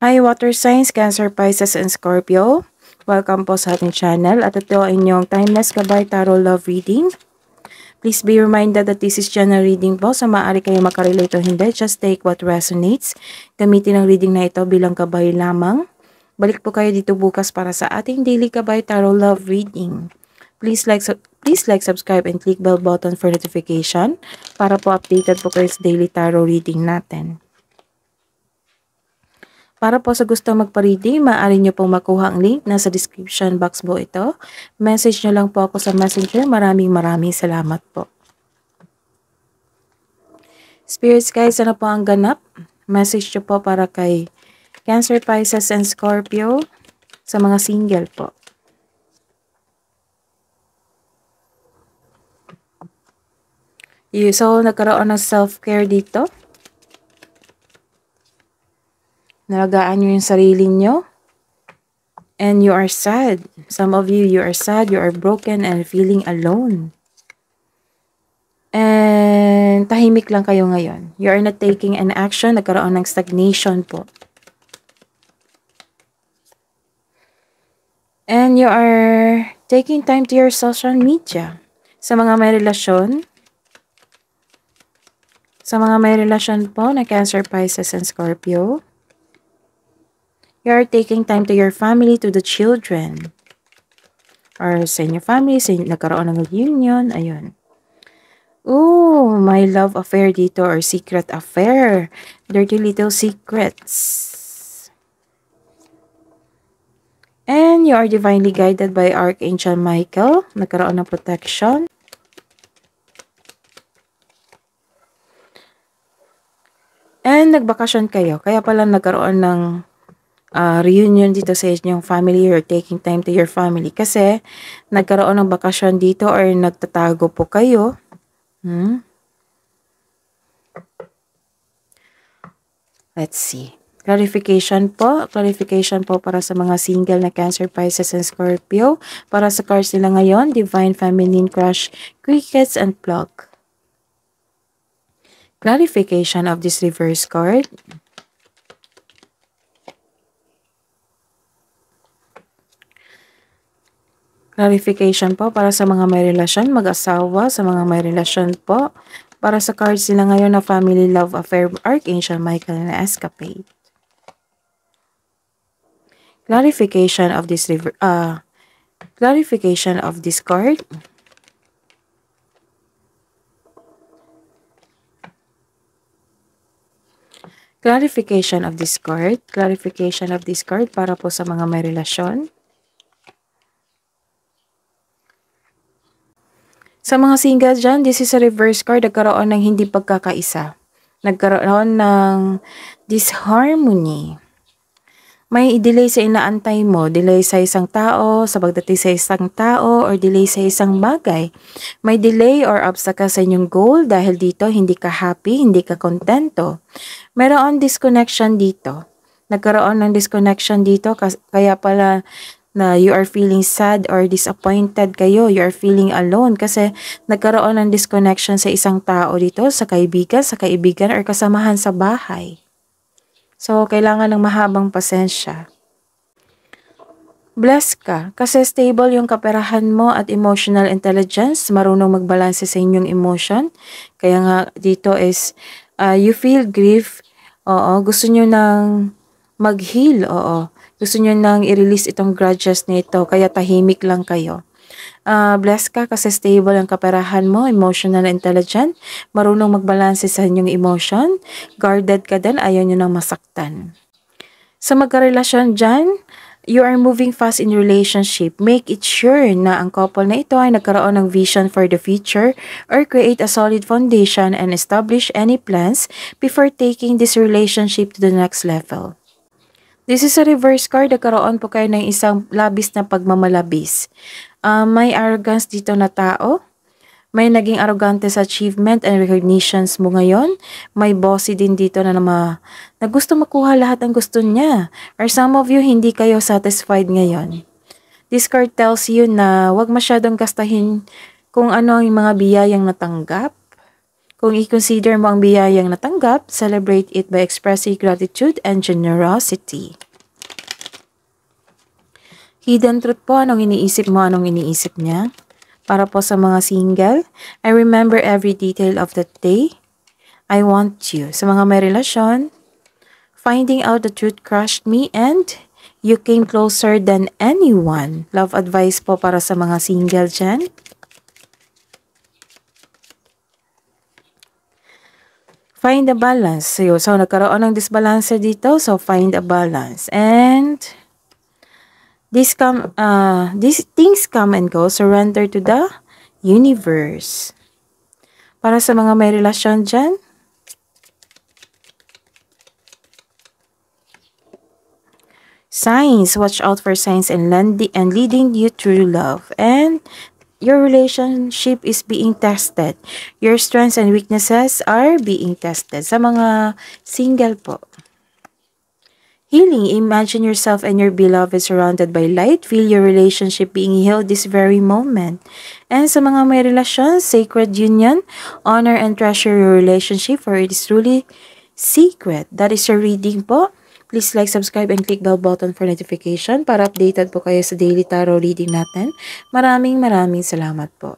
Hi Water Signs, Cancer, Pisces, and Scorpio. Welcome po sa ating channel at ito ang inyong Timeless Gabay Tarot Love Reading. Please be reminded that this is general reading po, so maaari kayo makarelate o hindi. Just take what resonates. Gamitin ang reading na ito bilang gabay lamang. Balik po kayo dito bukas para sa ating daily Gabay Tarot Love Reading. Please like, subscribe, and click bell button for notification para po updated po kayo sa daily tarot reading natin. Para po sa gusto magpa-reading, maaari nyo pong makuha ang link. Nasa description box po ito. Message nyo lang po ako sa messenger. Maraming salamat po. Spirits guys, ano po ang ganap? Message nyo po para kay Cancer, Pisces, and Scorpio sa mga single po. So, nagkaroon ng self-care dito. Nalagaan nyo yung sarili nyo. And you are sad. Some of you are sad, you are broken and feeling alone. And tahimik lang kayo ngayon. You are not taking an action. Nagkaroon ng stagnation po. And you are taking time to your social media. Sa mga may relasyon. Sa mga may relasyon po na Cancer, Pisces, and Scorpio. You are taking time to your family, to the children. Or sa inyong family, nagkaroon ng reunion. Ayun. Ooh, my love affair dito or secret affair. Dirty little secrets. And you are divinely guided by Archangel Michael. Nagkaroon ng protection. And nagbakasyon kayo. Kaya pala nagkaroon ng reunion dito sa inyong family or taking time to your family kasi nagkaroon ng bakasyon dito or nagtatago po kayo. Let's see. Clarification po para sa mga single na Cancer, Pisces, and Scorpio. Para sa cards nila ngayon, Divine Feminine Crush, Crickets, and Plug. Clarification of this reverse card. Clarification po para sa mga may relasyon, mag-asawa, sa mga may relasyon po. Para sa cards nila ngayon na family, love affair, Archangel Michael, na escapade. Clarification of this clarification of this card. Clarification of this card. Clarification of this card para po sa mga may relasyon. Sa mga single dyan, this is a reverse card. Nagkaroon ng hindi pagkakaisa. Nagkaroon ng disharmony. May delay sa inaantay mo. Delay sa isang tao, sa pagdating sa isang tao, or delay sa isang bagay. May delay or obstacle sa inyong goal dahil dito hindi ka happy, hindi ka kontento. Mayroon disconnection dito. Nagkaroon ng disconnection dito kaya pala na you are feeling sad or disappointed kayo, you are feeling alone kasi nagkaroon ng disconnection sa isang tao dito, sa kaibigan or kasamahan sa bahay. So, kailangan ng mahabang pasensya. Bless ka kasi stable yung kaperahan mo at emotional intelligence, marunong magbalanse sa inyong emotion. Kaya nga dito is you feel grief, gusto nyo nang mag-heal, gusto nyo nang i-release itong grudges nito, kaya tahimik lang kayo. Bless ka kasi stable ang kaperahan mo, emotional intelligent, marunong magbalanse sa inyong emotion, guarded ka din, ayaw nyo nang masaktan. Sa magkarelasyon dyan, you are moving fast in relationship. Make it sure na ang couple na ito ay nagkaroon ng vision for the future or create a solid foundation and establish any plans before taking this relationship to the next level. This is a reverse card. Nagkaroon po kayo ng isang labis na pagmamalabis. May arrogance dito na tao. May naging arrogante sa achievement and recognitions mo ngayon. May bossy din dito na gusto makuha lahat ng gusto niya. Or some of you, hindi kayo satisfied ngayon. This card tells you na huwag masyadong gastahin kung ano ang mga biyayang natanggap. Kung i-consider mo ang biyayang natanggap, celebrate it by expressing gratitude and generosity. Hidden truth po, anong iniisip mo, anong iniisip niya? Para po sa mga single, I remember every detail of that day. I want you. Sa mga may relasyon, finding out the truth crushed me and you came closer than anyone. Love advice po para sa mga single dyan. Find a balance. So nagkaroon ng disbalance dito. So, find a balance. And these things come and go. Surrender to the universe. Para sa mga may relasyon dyan, signs. Watch out for signs and leading you through love. And your relationship is being tested. Your strengths and weaknesses are being tested. Sa mga single po. Healing. Imagine yourself and your beloved surrounded by light. Feel your relationship being healed this very moment. And sa mga may relasyon, sacred union. Honor and treasure your relationship for it is truly sacred. That is your reading po. Please like, subscribe, and click bell button for notification para updated po kayo sa daily tarot reading natin. Maraming salamat po.